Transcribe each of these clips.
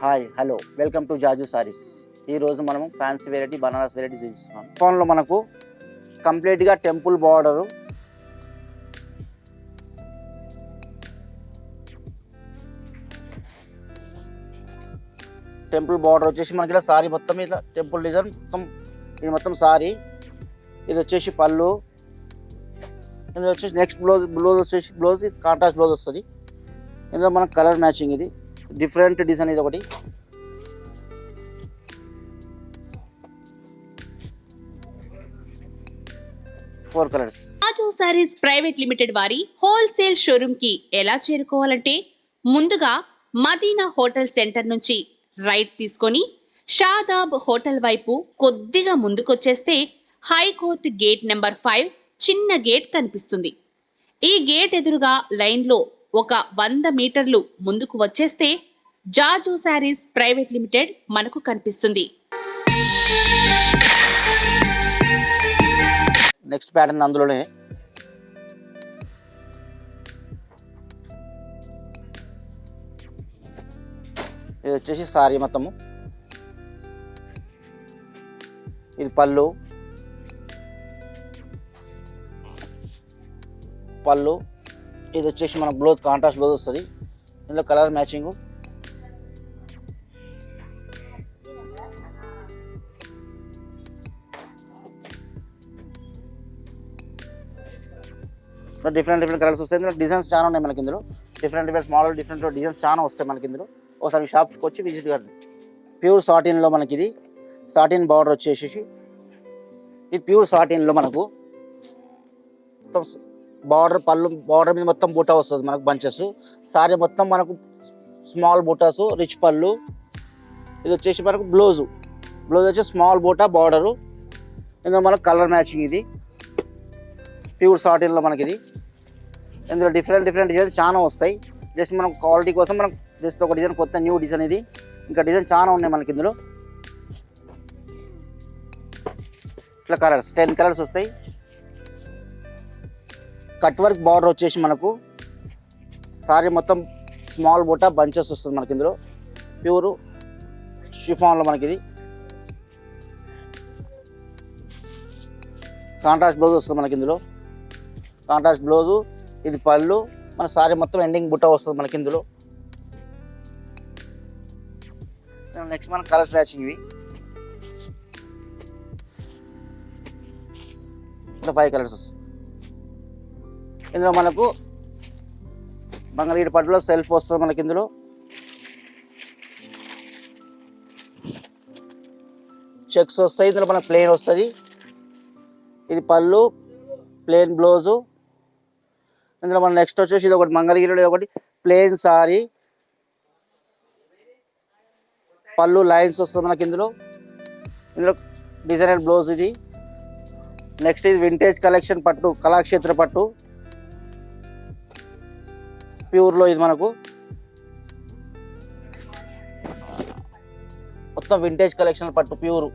Hi hello welcome to జాజు సారీస్. ఈరోజు మనము fancy variety Banaras variety చూపిస్తున్నాం. ఫోన్లో మనకు కంప్లీట్గా టెంపుల్ బార్డరు, వచ్చేసి మనకి ఇలా సారీ మొత్తం ఇట్లా టెంపుల్ డిజైన్ మొత్తం. ఇది మొత్తం సారీ. ఇది వచ్చేసి పళ్ళు. ఇది వచ్చేసి నెక్స్ట్ బ్లౌజ్ వచ్చేసి కాంట్రాస్ట్ బ్లౌజ్ వస్తుంది. ఇందులో మనకు కలర్ మ్యాచింగ్, ఇది డిఫరెంట్ డిజైన్. ఇది ఒకటి ఫోర్ కలర్స్. జాజు సారీస్ ప్రైవేట్ లిమిటెడ్ వారి హోల్సేల్ షోరూమ్ కి ఎలా చేరుకోవాలంటే ముందుగా మదీనా హోటల్ సెంటర్ నుంచి రైట్ తీసుకొని షాదాబ్ హోటల్ వైపు కొద్దిగా ముందుకొచ్చేస్తే హైకోర్టు గేట్ నెంబర్ 5 చిన్న గేట్ కనిపిస్తుంది. ఈ గేట్ ఎదురుగా లైన్లో ఒక 100 మీటర్లు ముందుకు వచ్చేస్తే జాజు సారీస్ ప్రైవేట్ లిమిటెడ్ మనకు కనిపిస్తుంది. నెక్స్ట్ ప్యాటర్న్ అందులోనే ఇది వచ్చేసి సారీ మొత్తము. ఇది పళ్ళు. ఇది వచ్చేసి మన బ్లౌజ్ కాంట్రాస్ట్ బ్లౌజ్ వస్తుంది. ఇందులో కలర్ మ్యాచింగ్. డిఫరెంట్ కలర్స్ వస్తాయి. ఇందులో డిజైన్స్ చాలా ఉన్నాయి మనకి. ఇందులో డిఫరెంట్ మోడల్, డిఫరెంట్ డిజైన్స్ చాలా వస్తాయి మనకి. ఇందులో ఒకసారి షాప్కి వచ్చి విజిట్ కండి. ప్యూర్ సాటిన్లో మనకి ఇది సాటిన్ బార్డర్ వచ్చేసి, ఇది ప్యూర్ సాటిన్లో మనకు మొత్తం బార్డర్, పళ్ళు బార్డర్ మీద మొత్తం బూటా వస్తుంది మనకు, బంచెస్. సారీ మొత్తం మనకు స్మాల్ బూటాస్, రిచ్ పళ్ళు. ఇది వచ్చేసి మనకు బ్లౌజ్ వచ్చి స్మాల్ బూటా బార్డరు. ఇందులో మనకు కలర్ మ్యాచింగ్. ఇది ప్యూర్ సాటిన్లో మనకి ఇది. ఇందులో డిఫరెంట్ డిజైన్స్ చాలా వస్తాయి. జస్ట్ మనం క్వాలిటీ కోసం మనం జస్ట్ ఒక డిజైన్, కొత్త న్యూ డిజైన్ ఇది. ఇంకా డిజైన్ చాలా ఉన్నాయి మనకి ఇందులో. ఇట్లా కలర్స్ 10 కలర్స్ వస్తాయి. కట్ వర్క్ బార్డర్ వచ్చేసి మనకు సారీ మొత్తం స్మాల్ బూటా బంచెస్ వస్తుంది మనకి. ఇందులో ప్యూర్ షిఫాన్లో మనకి ఇది కాంట్రాస్ట్ బ్లౌజ్ వస్తుంది మనకి. ఇందులో కాంట్రాస్ట్ బ్లౌజు, ఇది పళ్ళు. మన సారీ మొత్తం ఎండింగ్ బుట్ట వస్తుంది మనకి ఇందులో. నెక్స్ట్ మన కలర్స్ మ్యాచింగ్. ఇవి ఇంకా 5 కలర్స్ వస్తాయి. ఇందులో మనకు మంగళగిరి పట్టులో సెల్ఫ్ వస్తుంది మనకి. ఇందులో చెక్స్ వస్తాయి. ఇందులో మనకు ప్లెయిన్ వస్తుంది. ఇది పళ్ళు, ప్లెయిన్ బ్లౌజు. ఇందులో మన నెక్స్ట్ వచ్చేసి ఇది ఒకటి మంగళగిరిలో, ఇది ఒకటి ప్లెయిన్ సారీ, పళ్ళు లైన్స్ వస్తుంది మనకి. ఇందులో డిజైనర్ బ్లౌజ్ ఇది. నెక్స్ట్ ఇది వింటేజ్ కలెక్షన్ పట్టు, కళాక్షేత్ర పట్టు ప్యూర్లో. ఇది మనకు మొత్తం వింటేజ్ కలెక్షన్ పట్టు ప్యూర్.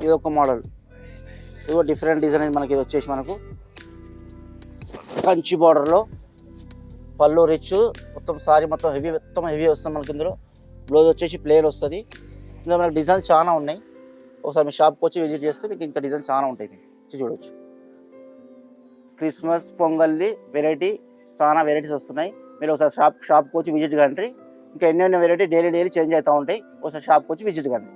ఇది ఒక మోడల్, ఇది డిఫరెంట్ డిజైన్. మనకి ఇది వచ్చేసి మనకు కంచి బార్డర్లో పళ్ళు రిచ్, మొత్తం సారీ మొత్తం హెవీ వస్తుంది మనకి. ఇందులో బ్లౌజ్ వచ్చేసి ప్లెయిన్ వస్తుంది. ఇందులో మనకు డిజైన్స్ చాలా ఉన్నాయి. ఒకసారి మీ షాప్కి వచ్చి విజిట్ చేస్తే మీకు ఇంకా డిజైన్స్ చాలా ఉంటాయి, మీకు చూడవచ్చు. క్రిస్మస్ పొంగల్ది వెరైటీ చాలా వెరైటీస్ వస్తున్నాయి. మీరు ఒకసారి షాప్కి వచ్చి విజిట్ కండి. ఇంకా ఎన్నెన్నో వెరైటీ డైలీ చేంజ్ అవుతూ ఉంటాయి. ఒకసారి షాప్కి వచ్చి విజిట్ కండి.